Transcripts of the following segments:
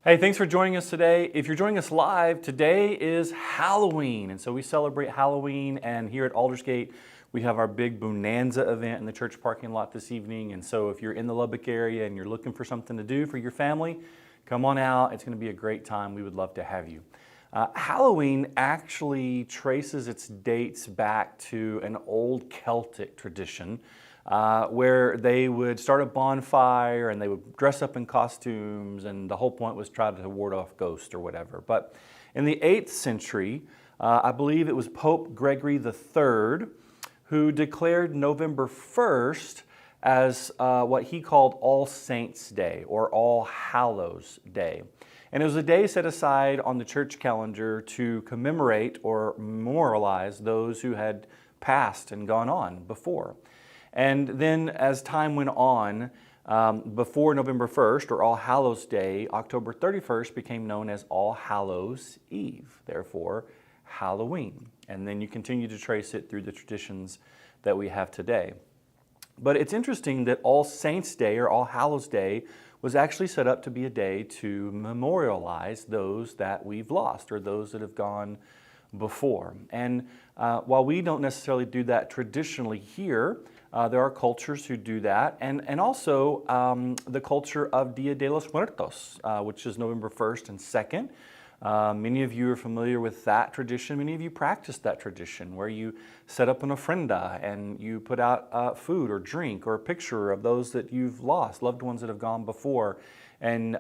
Hey, thanks for joining us today. If you're joining us live, today is Halloween. And so we celebrate Halloween, and here at Aldersgate, we have our big Bonanza event in the church parking lot this evening. And so if you're in the Lubbock area and you're looking for something to do for your family, come on out. It's going to be a great time. We would love to have you. Halloween actually traces its dates back to an old Celtic tradition where they would start a bonfire and they would dress up in costumes, and the whole point was try to ward off ghosts or whatever. But in the 8th century, I believe it was Pope Gregory III who declared November 1st as what he called All Saints' Day or All Hallows' Day. And it was a day set aside on the church calendar to commemorate or memorialize those who had passed and gone on before. And then as time went on, before November 1st, or All Hallows Day, October 31st became known as All Hallows Eve, therefore Halloween. And then you continue to trace it through the traditions that we have today. But it's interesting that All Saints' Day, or All Hallows Day, was actually set up to be a day to memorialize those that we've lost, or those that have gone before. And while we don't necessarily do that traditionally here, there are cultures who do that, and also the culture of Dia de los Muertos, which is November 1st and 2nd. Many of you are familiar with that tradition. Many of you practice that tradition where you set up an ofrenda and you put out food or drink or a picture of those that you've lost, loved ones that have gone before, and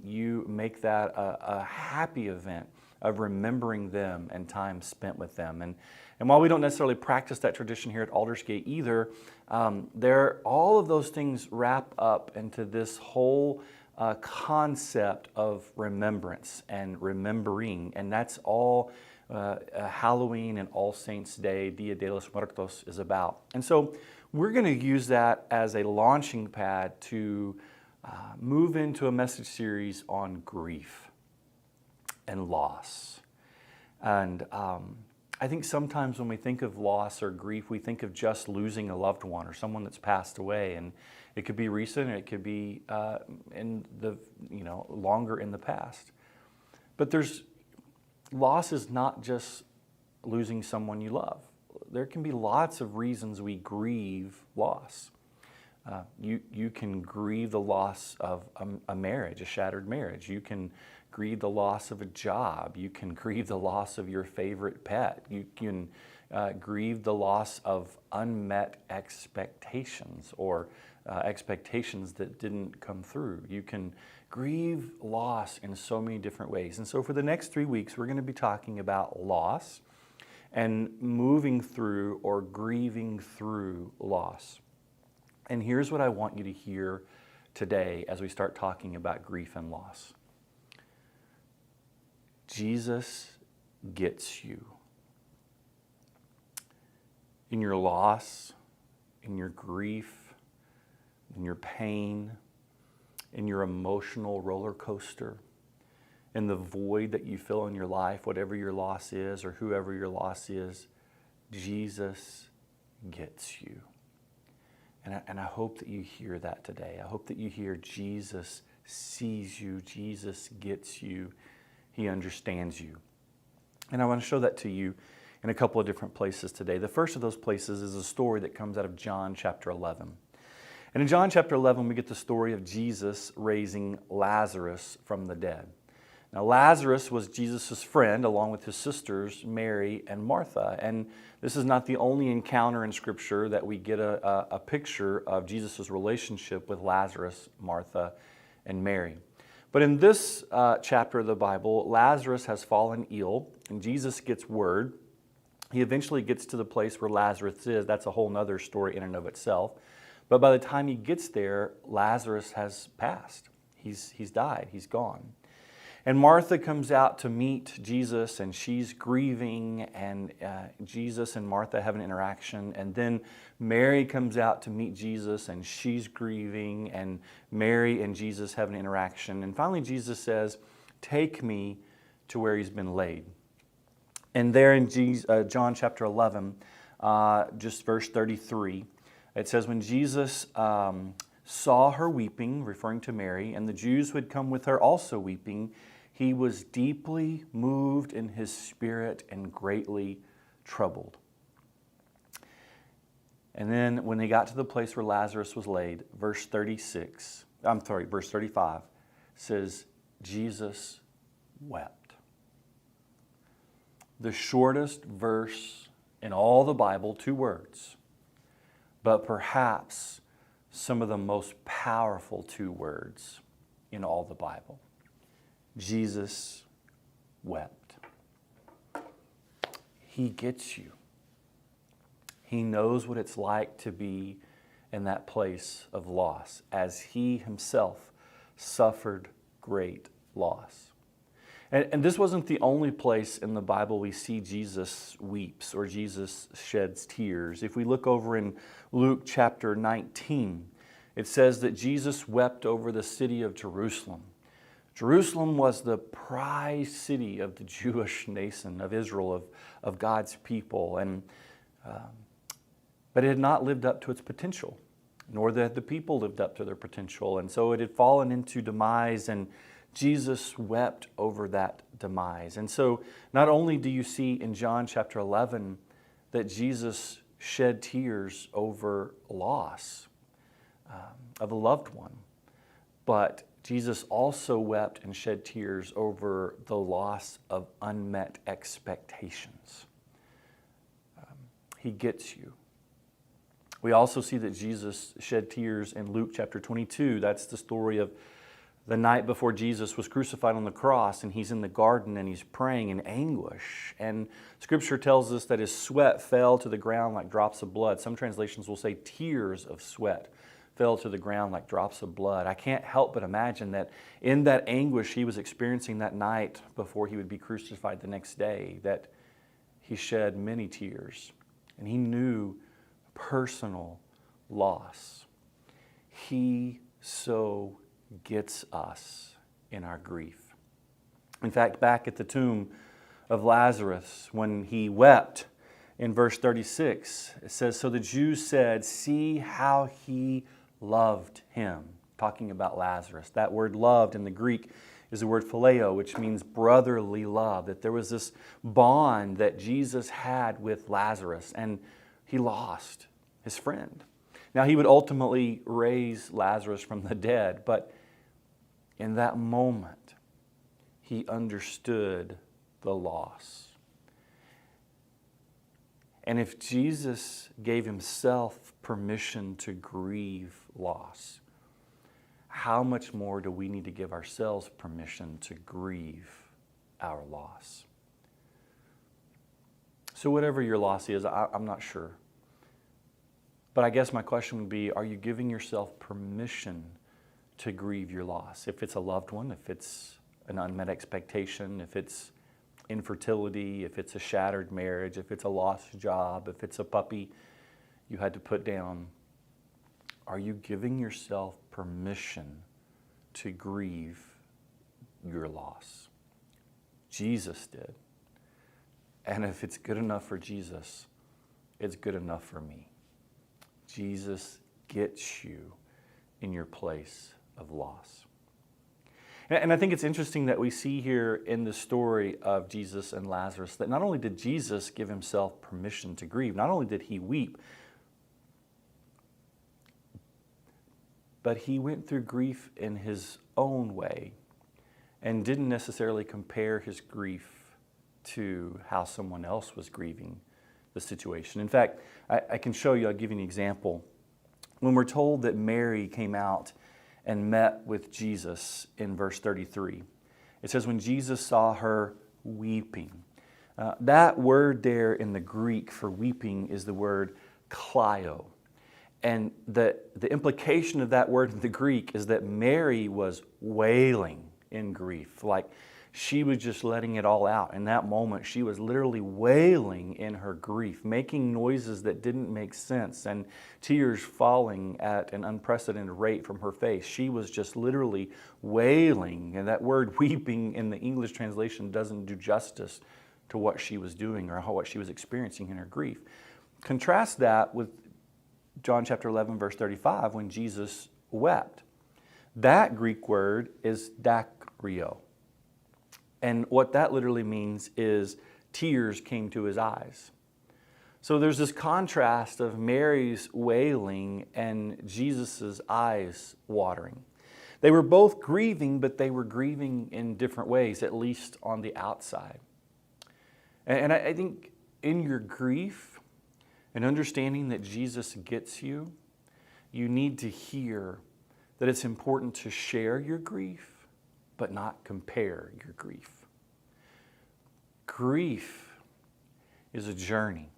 you make that a happy event of remembering them and time spent with them. And while we don't necessarily practice that tradition here at Aldersgate either, all of those things wrap up into this whole concept of remembrance and remembering, and that's all Halloween and All Saints' Day, Dia de los Muertos, is about. And so we're going to use that as a launching pad to move into a message series on grief and loss. And I think sometimes when we think of loss or grief, we think of just losing a loved one or someone that's passed away, and it could be recent, or it could be in the longer in the past. But loss is not just losing someone you love. There can be lots of reasons we grieve loss. You can grieve the loss of a marriage, a shattered marriage. You can grieve the loss of a job. You can grieve the loss of your favorite pet. You can grieve the loss of unmet expectations, or expectations that didn't come through. You can grieve loss in so many different ways. And so for the next 3 weeks, we're going to be talking about loss and moving through or grieving through loss. And here's what I want you to hear today as we start talking about grief and loss. Jesus gets you. In your loss, in your grief, in your pain, in your emotional roller coaster, in the void that you feel in your life, whatever your loss is or whoever your loss is, Jesus gets you. And I hope that you hear that today. I hope that you hear Jesus sees you, Jesus gets you, He understands you. And I want to show that to you in a couple of different places today. The first of those places is a story that comes out of John chapter 11. And in John chapter 11, we get the story of Jesus raising Lazarus from the dead. Now, Lazarus was Jesus' friend, along with his sisters, Mary and Martha. And this is not the only encounter in Scripture that we get a picture of Jesus' relationship with Lazarus, Martha, and Mary. But in this chapter of the Bible, Lazarus has fallen ill, and Jesus gets word. He eventually gets to the place where Lazarus is. That's a whole other story in and of itself. But by the time he gets there, Lazarus has passed. He's died. He's gone. And Martha comes out to meet Jesus, and she's grieving, and Jesus and Martha have an interaction. And then Mary comes out to meet Jesus, and she's grieving, and Mary and Jesus have an interaction. And finally Jesus says, "Take me to where he's been laid." And there in John chapter 11, just verse 33, it says, when Jesus saw her weeping, referring to Mary, and the Jews who had come with her also weeping, he was deeply moved in his spirit and greatly troubled. And then when they got to the place where Lazarus was laid, verse 35 says, Jesus wept. The shortest verse in all the Bible, 2 words, but perhaps some of the most powerful 2 words in all the Bible. Jesus wept. He gets you. He knows what it's like to be in that place of loss, as he himself suffered great loss. And this wasn't the only place in the Bible we see Jesus weeps or Jesus sheds tears. If we look over in Luke chapter 19, it says that Jesus wept over the city of Jerusalem. Jerusalem was the prized city of the Jewish nation, of Israel, of God's people. But it had not lived up to its potential, nor had the people lived up to their potential. And so it had fallen into demise, and Jesus wept over that demise. And so not only do you see in John chapter 11 that Jesus shed tears over loss of a loved one, but Jesus also wept and shed tears over the loss of unmet expectations. He gets you. We also see that Jesus shed tears in Luke chapter 22. That's the story of the night before Jesus was crucified on the cross, and he's in the garden and he's praying in anguish. And Scripture tells us that his sweat fell to the ground like drops of blood. Some translations will say tears of sweat fell to the ground like drops of blood. I can't help but imagine that in that anguish he was experiencing that night before he would be crucified the next day, that he shed many tears. And he knew personal loss. He so gets us in our grief. In fact, back at the tomb of Lazarus, when he wept, in verse 36, it says, "So the Jews said, 'See how he loved him,'" talking about Lazarus. That word loved in the Greek is the word phileo, which means brotherly love, that there was this bond that Jesus had with Lazarus, and he lost his friend. Now, he would ultimately raise Lazarus from the dead, but in that moment, he understood the loss. And if Jesus gave himself permission to grieve loss, how much more do we need to give ourselves permission to grieve our loss? So whatever your loss is, I'm not sure. But I guess my question would be, are you giving yourself permission to grieve your loss? If it's a loved one, if it's an unmet expectation, if it's infertility, if it's a shattered marriage, if it's a lost job, if it's a puppy you had to put down, are you giving yourself permission to grieve your loss? Jesus did. And if it's good enough for Jesus, it's good enough for me. Jesus gets you in your place of loss. And I think it's interesting that we see here in the story of Jesus and Lazarus that not only did Jesus give himself permission to grieve, not only did he weep, but he went through grief in his own way and didn't necessarily compare his grief to how someone else was grieving the situation. In fact, I can show you, I'll give you an example. When we're told that Mary came out and met with Jesus in verse 33, it says, when Jesus saw her weeping. That word there in the Greek for weeping is the word kleio. And the implication of that word in the Greek is that Mary was wailing in grief, like she was just letting it all out. In that moment, she was literally wailing in her grief, making noises that didn't make sense and tears falling at an unprecedented rate from her face. She was just literally wailing. And that word weeping in the English translation doesn't do justice to what she was doing or what she was experiencing in her grief. Contrast that with John chapter 11, verse 35, when Jesus wept. That Greek word is dakrio. And what that literally means is tears came to his eyes. So there's this contrast of Mary's wailing and Jesus' eyes watering. They were both grieving, but they were grieving in different ways, at least on the outside. And I think in your grief and understanding that Jesus gets you, you need to hear that it's important to share your grief, but not compare your grief. Grief is a journey,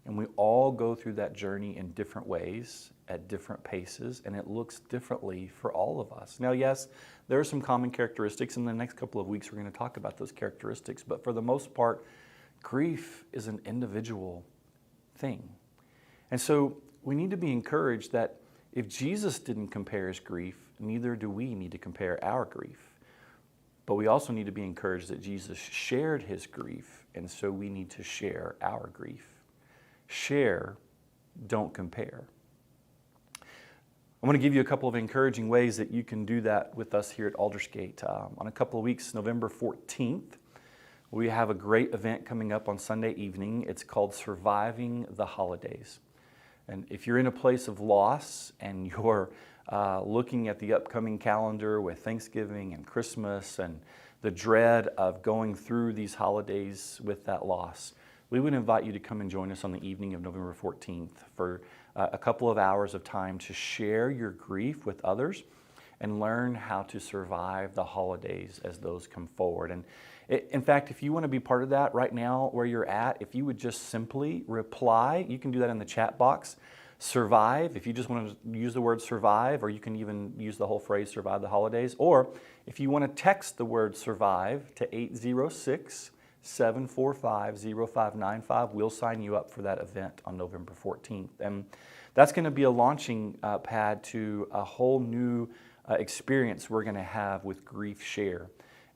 and we all go through that journey in different ways, at different paces, and it looks differently for all of us. Now, yes, there are some common characteristics. In the next couple of weeks, we're going to talk about those characteristics, but for the most part, grief is an individual thing. And so we need to be encouraged that if Jesus didn't compare his grief, neither do we need to compare our grief. But we also need to be encouraged that Jesus shared his grief, and so we need to share our grief. Share, don't compare. I'm going to give you a couple of encouraging ways that you can do that with us here at Aldersgate. On a couple of weeks, November 14th, we have a great event coming up on Sunday evening. It's called Surviving the Holidays. And if you're in a place of loss and you're looking at the upcoming calendar with Thanksgiving and Christmas and the dread of going through these holidays with that loss, we would invite you to come and join us on the evening of November 14th for a couple of hours of time to share your grief with others and learn how to survive the holidays as those come forward. And in fact, if you want to be part of that right now where you're at, if you would just simply reply, you can do that in the chat box, survive, if you just want to use the word survive, or you can even use the whole phrase survive the holidays, or if you want to text the word survive to 806-745-0595, we'll sign you up for that event on November 14th. And that's going to be a launching pad to a whole new experience we're going to have with Grief Share.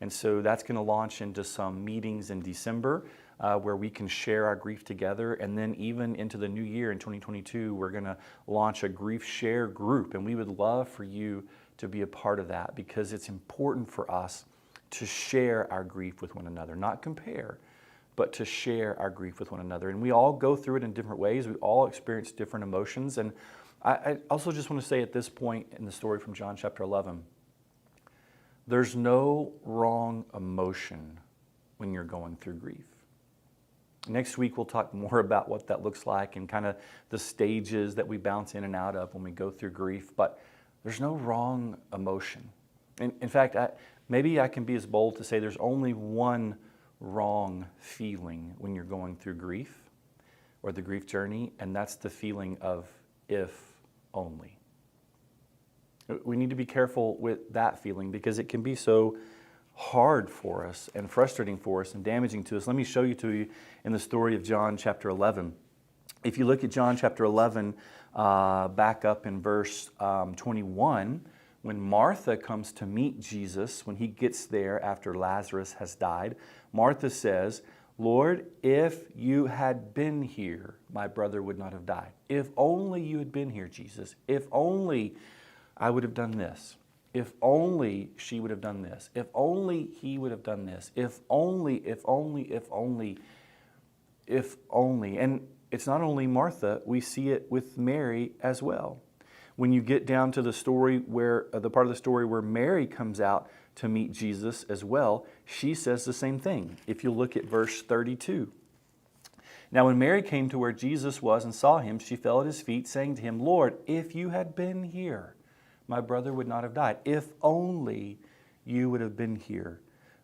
And so that's going to launch into some meetings in December where we can share our grief together. And then even into the new year in 2022, we're going to launch a Grief Share group. And we would love for you to be a part of that because it's important for us to share our grief with one another, not compare, but to share our grief with one another. And we all go through it in different ways. We all experience different emotions. And I also just want to say at this point in the story from John chapter 11, there's no wrong emotion when you're going through grief. Next week, we'll talk more about what that looks like and kind of the stages that we bounce in and out of when we go through grief. But there's no wrong emotion. In fact, maybe I can be as bold to say there's only one wrong feeling when you're going through grief or the grief journey, and that's the feeling of if only. We need to be careful with that feeling because it can be so hard for us and frustrating for us and damaging to us. Let me show you to you in the story of John chapter 11. If you look at John chapter 11, back up in verse 21, when Martha comes to meet Jesus, when he gets there after Lazarus has died, Martha says, "Lord, if you had been here, my brother would not have died. If only you had been here, Jesus. If only I would have done this. If only she would have done this. If only he would have done this. If only, if only, if only, if only." And it's not only Martha, we see it with Mary as well. When you get down to the story where, the part of the story where Mary comes out to meet Jesus as well, she says the same thing. If you look at verse 32. "Now when Mary came to where Jesus was and saw him, she fell at his feet, saying to him, 'Lord, if you had been here, my brother would not have died. If only you would have been here,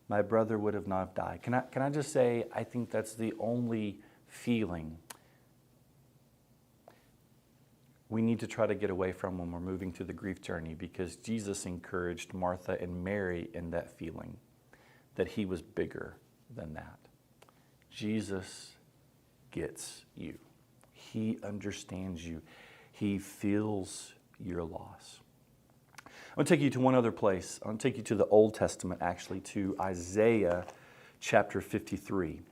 my brother would have not died.'" Can I just say, I think that's the only feeling we need to try to get away from when we're moving through the grief journey, because Jesus encouraged Martha and Mary in that feeling that he was bigger than that. Jesus gets you. He understands you. He feels your loss. I'm going to take you to one other place. I'm going to take you to the Old Testament, actually, to Isaiah chapter 53.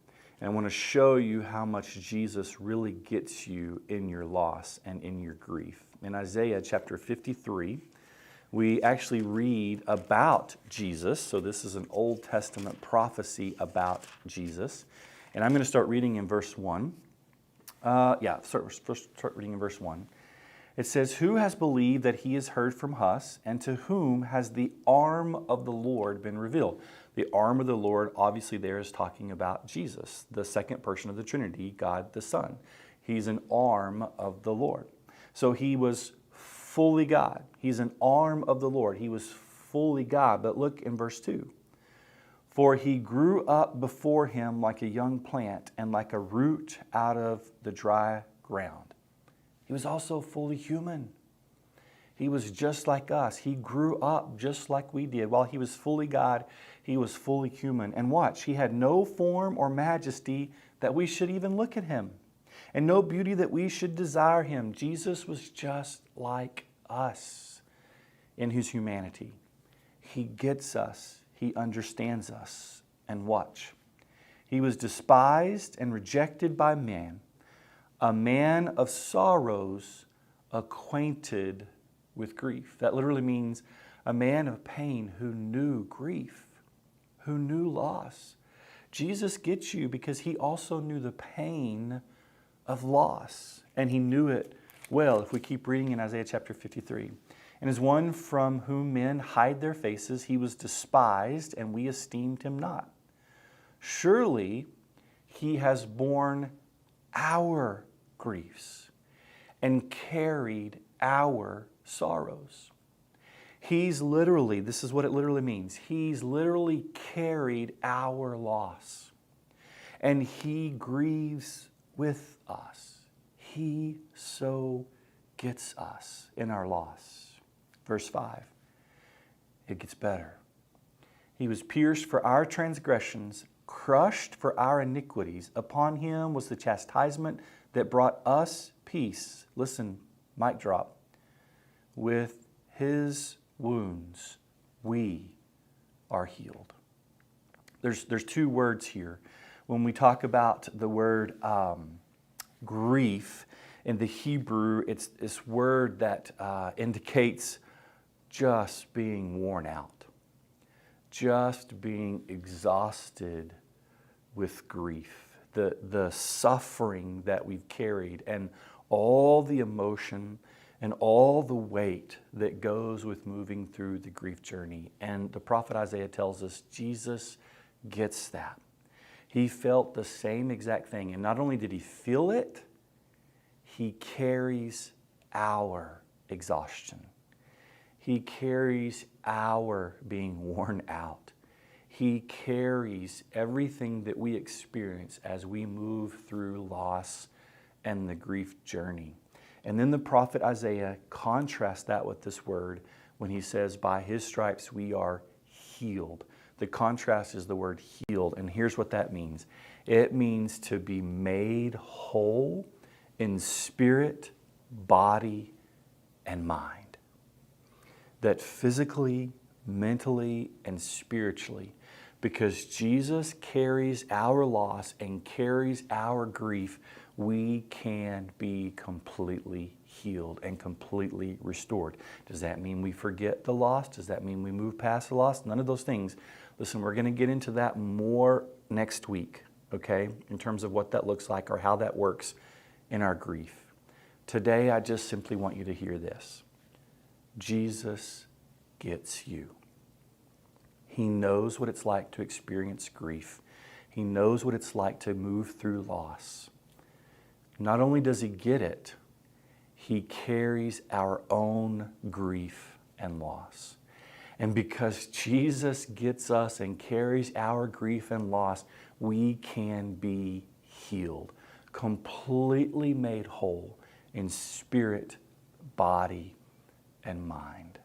And I want to show you how much Jesus really gets you in your loss and in your grief. In Isaiah chapter 53, we actually read about Jesus. So this is an Old Testament prophecy about Jesus. And I'm going to start reading in verse 1. Start reading in verse 1. It says, "Who has believed that he has heard from us, and to whom has the arm of the Lord been revealed?" The arm of the Lord, obviously there is talking about Jesus, the second person of the Trinity, God the Son. He's an arm of the Lord. So he was fully God. He's an arm of the Lord. He was fully God. But look in verse 2. "For he grew up before him like a young plant and like a root out of the dry ground." He was also fully human. He was just like us. He grew up just like we did. While he was fully God, he was fully human. And watch, he had no form or majesty that we should even look at him, and no beauty that we should desire him. Jesus was just like us in his humanity. He gets us. He understands us. And watch, he was despised and rejected by men, a man of sorrows, acquainted with grief. That literally means a man of pain who knew grief, who knew loss. Jesus gets you because he also knew the pain of loss, and he knew it well. If we keep reading in Isaiah chapter 53, "And as one from whom men hide their faces, he was despised, and we esteemed him not. Surely he has borne our griefs and carried our sorrows." He's literally, this is what it literally means, he's literally carried our loss, and he grieves with us. He so gets us in our loss. Verse 5, it gets better. "He was pierced for our transgressions, crushed for our iniquities. Upon him was the chastisement that brought us peace." Listen, mic drop. "With his wounds we are healed." There's two words here. When we talk about the word grief in the Hebrew, it's this word that indicates just being worn out, just being exhausted with grief, the suffering that we've carried, and all the emotion and all the weight that goes with moving through the grief journey. And the prophet Isaiah tells us Jesus gets that. He felt the same exact thing. And not only did he feel it, he carries our exhaustion. He carries our being worn out. He carries everything that we experience as we move through loss and the grief journey. And then the prophet Isaiah contrasts that with this word when he says, "By his stripes we are healed." The contrast is the word healed. And here's what that means. It means to be made whole in spirit, body, and mind. That physically, mentally, and spiritually, because Jesus carries our loss and carries our grief, we can be completely healed and completely restored. Does that mean we forget the loss? Does that mean we move past the loss? None of those things. Listen, we're going to get into that more next week, okay, in terms of what that looks like or how that works in our grief. Today, I just simply want you to hear this. Jesus gets you. He knows what it's like to experience grief. He knows what it's like to move through loss. Not only does he get it, he carries our own grief and loss. And because Jesus gets us and carries our grief and loss, we can be healed, completely made whole in spirit, body, and mind.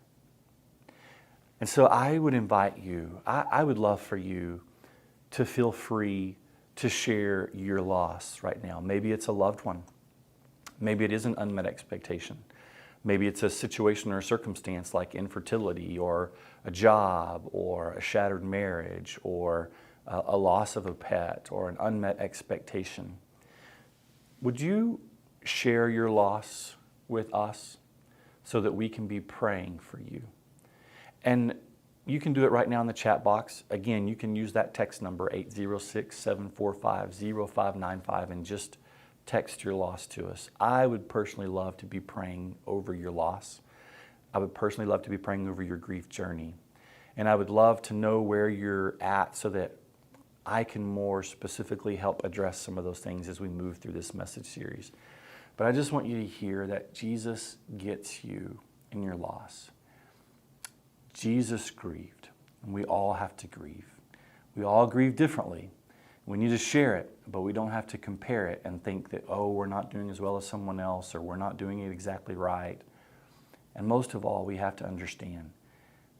And so I would invite you, I would love for you to feel free to share your loss right now. Maybe it's a loved one. Maybe it is an unmet expectation. Maybe it's a situation or a circumstance like infertility or a job or a shattered marriage or a loss of a pet or an unmet expectation. Would you share your loss with us so that we can be praying for you? And you can do it right now in the chat box. Again, you can use that text number, 806-745-0595, and just text your loss to us. I would personally love to be praying over your loss. I would personally love to be praying over your grief journey. And I would love to know where you're at so that I can more specifically help address some of those things as we move through this message series. But I just want you to hear that Jesus gets you in your loss. Jesus grieved, and we all have to grieve. We all grieve differently. We need to share it, but we don't have to compare it and think that, oh, we're not doing as well as someone else, or we're not doing it exactly right. And most of all, we have to understand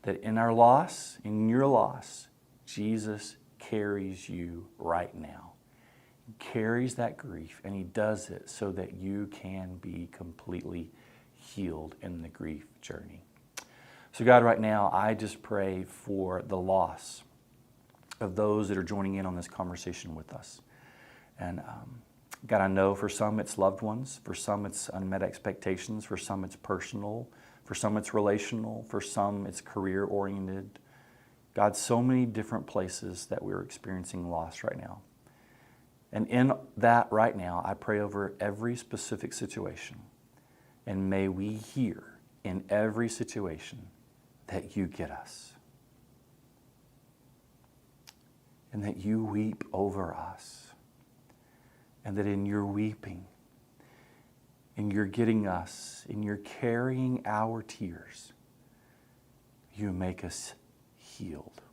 that in our loss, in your loss, Jesus carries you right now. He carries that grief, and He does it so that you can be completely healed in the grief journey. So God, right now, I just pray for the loss of those that are joining in on this conversation with us. And God, I know for some it's loved ones, for some it's unmet expectations, for some it's personal, for some it's relational, for some it's career-oriented. God, so many different places that we're experiencing loss right now. And in that right now, I pray over every specific situation. And may we hear in every situation that you get us. And that you weep over us. And that in your weeping, in your getting us, in your carrying our tears, you make us healed.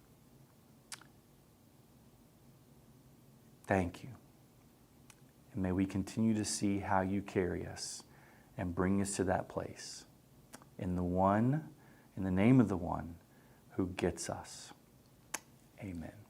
Thank you. And may we continue to see how you carry us and bring us to that place. In the name of the one who gets us. Amen.